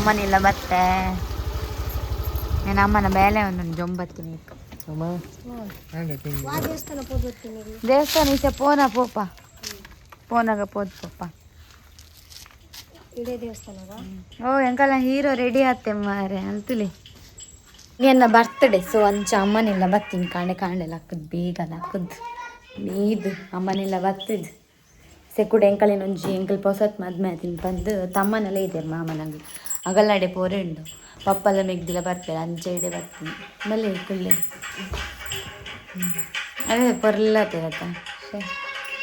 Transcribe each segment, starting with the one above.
ಅಮ್ಮನಿಲ್ಲ ಬತ್ತೆ ನಾನು ಅಮ್ಮನ ಬೇಲೆ ಒಂದು ಜೊಂಬತ್ತೀನಿ ದೇವಸ್ಥಾನ ಈಚೆ ಪೋನ ಪೋಪ ಪೋನಾಗ ಪೋದ್ ಪೋಪ ಓ ಎಂಕಲ್ಲ ಹೀರೋ ರೆಡಿ ಆತ್ತೆ ಮಾರೆ ಅಂತಲಿ ಏನ ಬರ್ತಡೆ ಸೊ ಅಂಚ ಅಮ್ಮನಿಲ್ಲ ಬತ್ತೀನಿ ಕಾಂಡೆ ಹಾಕದ್ ಬೇಗ ಹಾಕದ್ ನೀದು ಅಮ್ಮನಿಲ್ಲ ಬತ್ತದ್ ಸೆಕುಡ್ ಎಂಕಲಿನ ಒಂಜಿ ಎಂಕಲ್ ಪೊಸತ್ ಮದ್ಮೆ ತಿನ್ ಬಂದು ತಮ್ಮನೆಲ್ಲ ಇದೆ ಮಾಮನಂಗೆ ಅಗಲ್ಲಾಡೆ ಪೋರೆ ಉಂಡು ಪಪ್ಪಲ್ಲ ಮೆಗ್ದಿಲ್ಲ ಬರ್ತಾರೆ ಅಂಚೆ ಇಡೆ ಬರ್ತೀನಿ ಮಲ್ಲಿ ಕುಳ್ಳೆ ಅದೇ ಪೊರ್ಲತ್ತೇರತ್ತ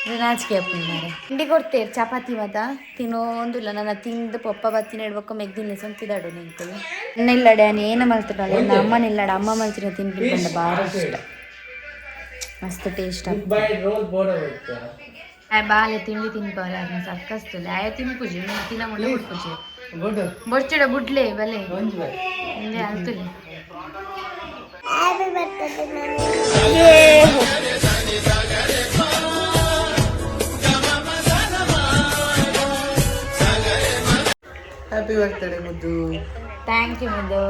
ಇದು ನಾಚಿಕೆ ಅಪ್ಪನಾರೆ ತಿಂಡಿ ಕೊಡ್ತೇವೆ ಚಪಾತಿ ಮತ ತಿನ್ನೋಂದಿಲ್ಲ ನನ್ನ ತಿಂದು ಪಪ್ಪ ಬತ್ತೀನಿ ಹೇಳ್ಬೇಕು ಮೆಗ್ದಿಲ್ಲ ಸ್ವಂತಿದಾಡು ನಿಂಕಲು ಇಲ್ಲಡೆ ನಾನು ಏನು ಮಲ್ತಿರಲ್ಲ ಇನ್ನು ಅಮ್ಮನಿಲ್ಲಡ ಅಮ್ಮ ಮಲ್ತಿರೋ ತಿನ್ಬಿಟ್ಟು ಭಾರಿ ಇಷ್ಟ ಮಸ್ತ್ ಟೇಸ್ಟ್ ಬಾಲೆ ತಿಂಡಿ ತಿನ್ಪಲ್ಲ ಸಕ್ಕಸ್ತಲೆ ಆಯ ತಿನ್ಪುಜಿ ತಿನ್ನ ಮುಂದೆ ಬಿಡ್ಪುಜಿ ಬೊರ್ಚಡ ಬುಡ್ಲೆ ಬಲೆ ಹಿಂದೆ ಅಂತಲೆ ಹ್ಯಾಪಿ ಬರ್ತ್ಡೇ ಮುದ್ದು. ಥ್ಯಾಂಕ್ ಯು ಮುದ್ದು.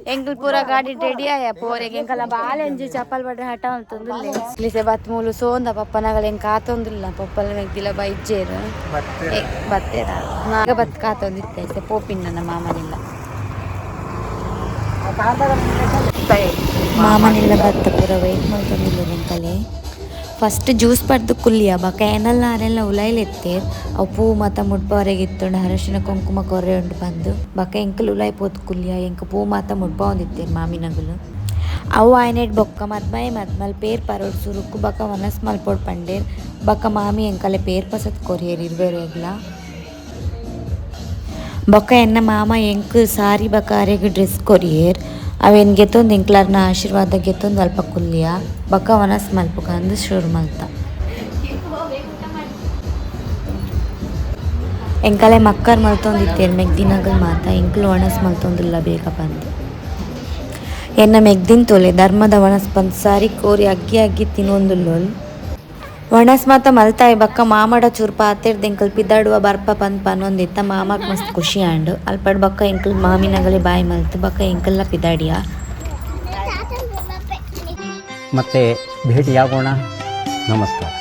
ಎಂಕಲ್ ಪೂರ ಗಾಡಿ ರೆಡಿ ಆಯ ಪೋರೆಗೆ ಎಂಕಲ ಬಾಲೆಂಜಿ ಚಪ್ಪಲ್ ಬಡ್ರೆ ಹಠ ಅಂತಂದಿಲ್ಲ ಇಲ್ಲಿಸೆ ಬತ್ ಮೂಲು ಸೋಂದ ಪಪ್ಪನಗಳ ಎಂಕ ಕಾತೊಂದಿಲ್ಲ ಪಪ್ಪಲ ಮೆಗ್ದಿಲ್ಲ ಬೈಜೇರು ಬತ್ತೇರ ನಾಗ ಬತ್ ಕಾತೊಂದಿತ್ತೆ ಪೋಪಿನ್ ನನ್ನ ಮಾಮನಿಲ್ಲ ಬತ್ತ ಪೂರ ವೆಯ್ಟ್ ಮಾಡ್ಕೊಂಡಿಲ್ಲ ಎಂಕಲೆ ಫಸ್ಟ್ ಜ್ಯೂಸ್ ಪಡ್ದು ಕುಲ್ಲಿಯ ಬಕ ಏನಲ್ಲ ಅರೆಲ್ಲ ಉಲಾಯ್ಲೆತ್ತೇರ್ ಅವು ಪೂ ಮಾತ ಮುಡ್ಪವರೆಗೆ ಇತ್ತುಂಡು ಅರಶಿನ ಕುಂಕುಮ ಕೊರ್ರೆ ಉಂಡು ಬಂದು ಬಕ ಎಂಕಲ್ ಉಲಾಯ್ ಪೋತ್ ಕುಲ್ಲಿಯ ಎಂಕ ಪೂ ಮಾತ ಮುಡ್ಪ ಒಂದಿತ್ತೇರು ಮಾಮಿನಗಲು ಅವು ಆಯ್ನೆಡ್ ಬೊಕ್ಕ ಮದ್ಮಲ್ ಪೇರ್ ಪರೋಡ್ ಸುರುಕು ಬಕ ಮನಸ್ ಮಲ್ಪೋಡ್ ಪಂಡೇರ್ ಬಕ ಮಾಮಿ ಎಂಕಲೆ ಪೇರ್ ಪಸತ್ ಕೊರಿಯರ್ ಇರ್ವೇರೆಗ್ಲ ಬೊಕ್ಕ ಎನ್ನ ಮಾಮ ಎಂಕ್ ಸಾರಿ ಬಕ ಅರೆಗ್ ಡ್ರೆಸ್ ಕೊರಿಯರ್ ಅವೇನು ಗೆತ್ತೊಂದು ಎಂಕ್ಲಾರ್ನ ಆಶೀರ್ವಾದ ಗೆತ್ತೊಂದು ಅಲ್ಪ ಕುಲ್ಲಿಯ ಬಕ್ಕ ವನಸ್ ಮಲ್ಪಕ ಅಂದು ಶುರು ಮಲ್ತ ಎಂಕಲೆ ಮಕ್ಕರ್ ಮಲ್ತೊಂದಿತ್ತೇರು ಮೆಗ್ದಿನಗಲ್ ಮಾತ ಎಂಕ್ಲು ಒಣಸ್ ಮಲ್ತೊಂದಿಲ್ಲ ಬೇಗ ಬಂದು ಎನ್ನ ಮೆಗ್ದಿನ್ ತೊಲೆ ಧರ್ಮದ ಒಣಸ್ ಬಂದು ಸಾರಿ ಕೋರಿ ಅಗ್ಗಿ ತಿನ್ನೊಂದುಲ್ಲೋಲ್ ಒಣಸ್ ಮಾತ ಮಲ್ತಾಯಿ ಬಕ್ಕ ಮಾಮಡ ಚೂರು ಪಾತೆರ್ದು ಎಂಕಲ್ ಪಿದಾಡುವ ಬರ್ಪ ಪಂದ್ ಪನ್ನೊಂದಿತ್ತ ಮಾಮಕ್ ಮಸ್ತ್ ಖುಷಿ ಆಂಡು ಅಲ್ಪಡ್ ಬಕ್ಕ ಎಂಕಲ್ ಮಾಮಿನಗಲೆ ಬಾಯಿ ಮಲ್ತು ಬಕ್ಕ ಎಂಕಲ್ಲ ಪಿದಾಡಿಯ ಮತ್ತೆ ಭೇಟಿಯಾಗೋಣ. ನಮಸ್ಕಾರ.